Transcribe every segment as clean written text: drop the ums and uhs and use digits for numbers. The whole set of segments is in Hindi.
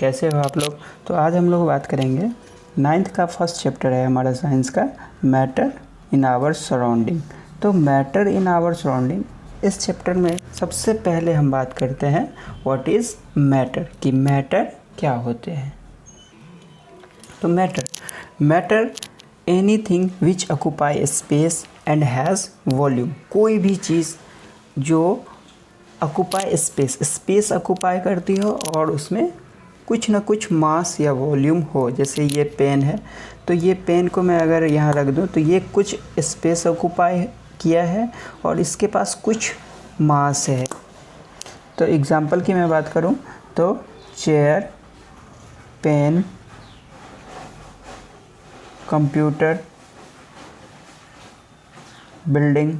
कैसे हो आप लोग। तो आज हम लोग बात करेंगे 9th का फर्स्ट चैप्टर है हमारा साइंस का, मैटर इन आवर सराउंडिंग। तो मैटर इन आवर सराउंडिंग इस चैप्टर में सबसे पहले हम बात करते हैं व्हाट इज़ मैटर, कि मैटर क्या होते हैं। तो matter anything which occupy space and has volume, कोई भी चीज़ जो ऑक्यूपाई स्पेस ऑक्यूपाई करती हो और उसमें कुछ ना कुछ मास या वॉल्यूम हो। जैसे ये पेन है, तो ये पेन को मैं अगर यहाँ रख दूँ तो ये कुछ स्पेस ऑक्यूपाई किया है और इसके पास कुछ मास है। तो एग्जांपल की मैं बात करूँ तो chair, pen, computer, building,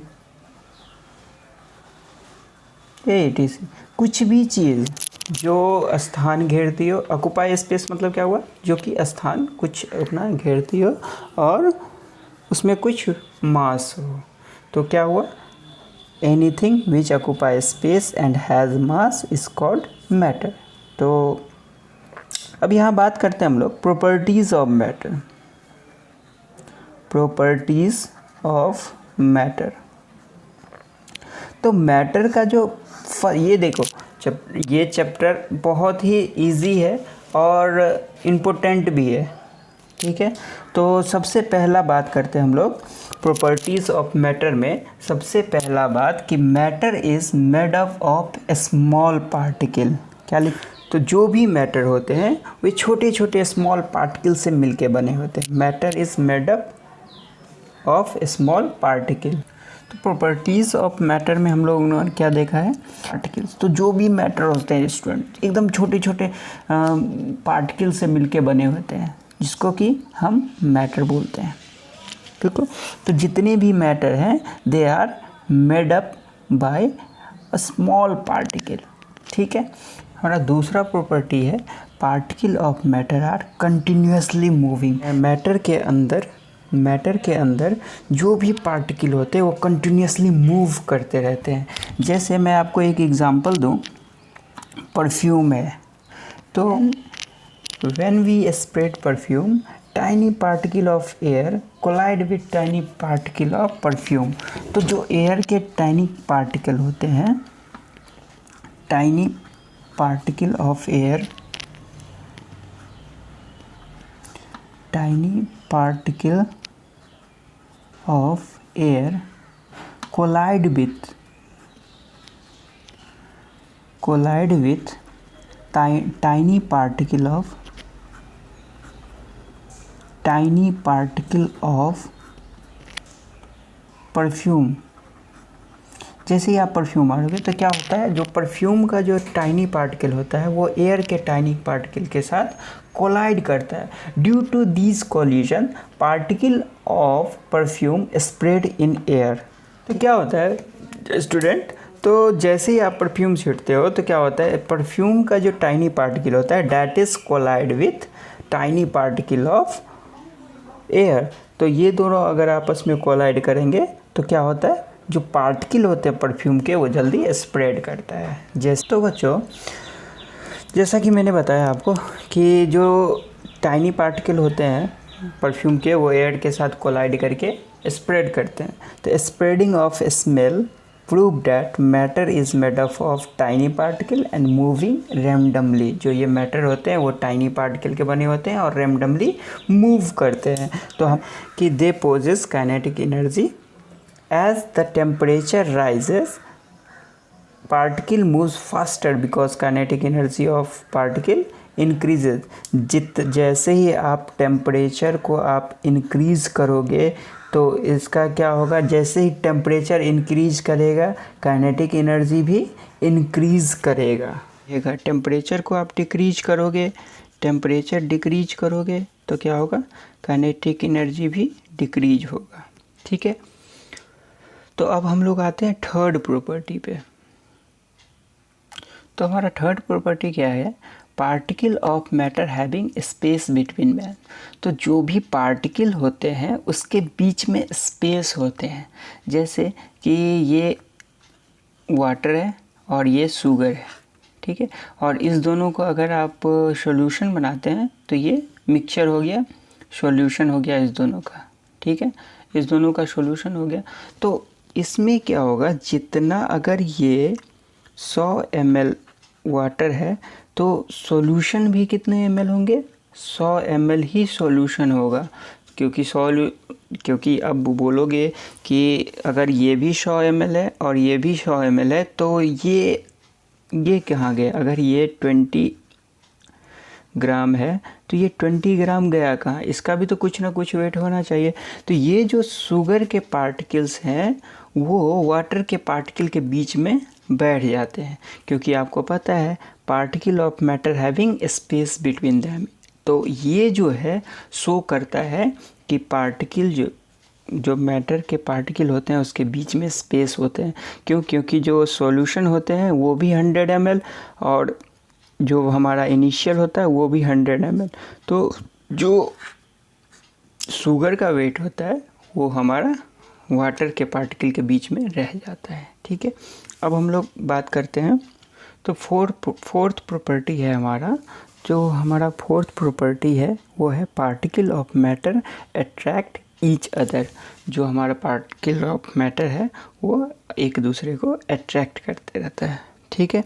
etc। कुछ भी चीज़ जो स्थान घेरती हो, ऑक्यूपाई स्पेस मतलब क्या हुआ, जो कि स्थान कुछ अपना घेरती हो और उसमें कुछ मास हो, तो क्या हुआ, anything which occupy space and has mass is called matter. तो अब यहाँ बात करते हैं हम लोग properties of matter. Properties of matter, तो मैटर का जो ये देखो ये चैप्टर बहुत ही इजी है और इम्पोर्टेंट भी है, ठीक है। तो सबसे पहला बात करते हैं हम लोग प्रॉपर्टीज़ ऑफ मैटर में। सबसे पहला बात कि matter is made up of small particle. क्या लिख, तो जो भी मैटर होते हैं वे छोटे छोटे स्मॉल पार्टिकल से मिलके बने होते हैं। Matter is made up of small particle. तो प्रॉपर्टीज़ ऑफ मैटर में हम लोगों ने क्या देखा है, पार्टिकल्स। तो जो भी मैटर होते हैं स्टूडेंट, एकदम छोटे छोटे पार्टिकल से मिलके बने होते हैं, जिसको कि हम मैटर बोलते हैं, ठीक है। तो जितने भी मैटर हैं they are made up by a small particle, ठीक है। हमारा दूसरा प्रॉपर्टी है particle of matter are continuously moving. Matter के अंदर जो भी पार्टिकल होते हैं वो कंटिन्यूसली मूव करते रहते हैं। जैसे मैं आपको एक एग्जांपल दूं, परफ्यूम है, तो when we spread perfume tiny particle of air collide with tiny particle of perfume. तो जो एयर के टाइनी पार्टिकल होते हैं, tiny particle of air, tiny particle of air collide with tiny particle of perfume. जैसे ही आप परफ्यूम मारोगे तो क्या होता है, जो परफ्यूम का जो टाइनी पार्टिकल होता है वो एयर के टाइनी पार्टिकल के साथ कोलाइड करता है। Due to this collision particle of perfume spread in air. तो क्या होता है स्टूडेंट, तो जैसे ही आप परफ्यूम छींटते हो तो क्या होता है, परफ्यूम का जो टाइनी पार्टिकल होता है that is collide with tiny particle of air. तो ये दोनों अगर आपस में कोलाइड करेंगे तो क्या होता है, जो पार्टिकल होते हैं परफ्यूम के वो जल्दी स्प्रेड करता है। जैसे तो बच्चों, जैसा कि मैंने बताया आपको कि जो टाइनी पार्टिकल होते हैं परफ्यूम के वो एयर के साथ कोलाइड करके स्प्रेड करते हैं। तो spreading of smell prove that matter is made up of tiny particle and moving randomly. जो ये मैटर होते हैं वो टाइनी पार्टिकल के बने होते हैं और रैंडमली मूव करते हैं। तो हम कि they possess kinetic energy. As the temperature rises, particle moves faster because kinetic energy of particle increases। जैसे ही आप टेम्परेचर को आप इंक्रीज़ करोगे तो इसका क्या होगा, जैसे ही टेम्परेचर इंक्रीज करेगा काइनेटिक एनर्जी भी इंक्रीज़ करेगा। टेम्परेचर को आप डिक्रीज करोगे, टेम्परेचर डिक्रीज करोगे तो क्या होगा, काइनेटिक एनर्जी भी डिक्रीज होगा, ठीक है। तो अब हम लोग आते हैं थर्ड प्रॉपर्टी पे। तो हमारा थर्ड प्रॉपर्टी क्या है, particle of matter having space between man. तो जो भी पार्टिकल होते हैं उसके बीच में स्पेस होते हैं। जैसे कि ये वाटर है और ये शुगर है, ठीक है। और इस दोनों को अगर आप सॉल्यूशन बनाते हैं तो ये मिक्सचर हो गया, सॉल्यूशन हो गया इस दोनों का, ठीक है, इस दोनों का सॉल्यूशन हो गया। तो इसमें क्या होगा, जितना अगर ये 100 ml वाटर है तो सॉल्यूशन भी कितने ml होंगे, 100 ml ही सॉल्यूशन होगा, क्योंकि अब बोलोगे कि अगर ये भी 100 ml है और ये भी 100 ml है तो ये कहाँ गए, अगर ये 20 ग्राम है तो ये 20 ग्राम गया कहाँ, इसका भी तो कुछ ना कुछ वेट होना चाहिए। तो ये जो शुगर के पार्टिकल्स हैं वो वाटर के पार्टिकल के बीच में बैठ जाते हैं, क्योंकि आपको पता है particle of matter having space between them. तो ये जो है शो करता है कि पार्टिकल जो मैटर के पार्टिकल होते हैं उसके बीच में स्पेस होते हैं। क्योंकि जो सॉल्यूशन होते हैं वो भी 100 ml और जो हमारा इनिशियल होता है वो भी 100 ml। तो जो शुगर का वेट होता है वो हमारा वाटर के पार्टिकल के बीच में रह जाता है, ठीक है। अब हम लोग बात करते हैं, तो फोर्थ प्रॉपर्टी है हमारा, जो हमारा फोर्थ प्रॉपर्टी है वो है particle of matter attract each other. जो हमारा पार्टिकल ऑफ मैटर है वो एक दूसरे को अट्रैक्ट करते रहता है, ठीक है।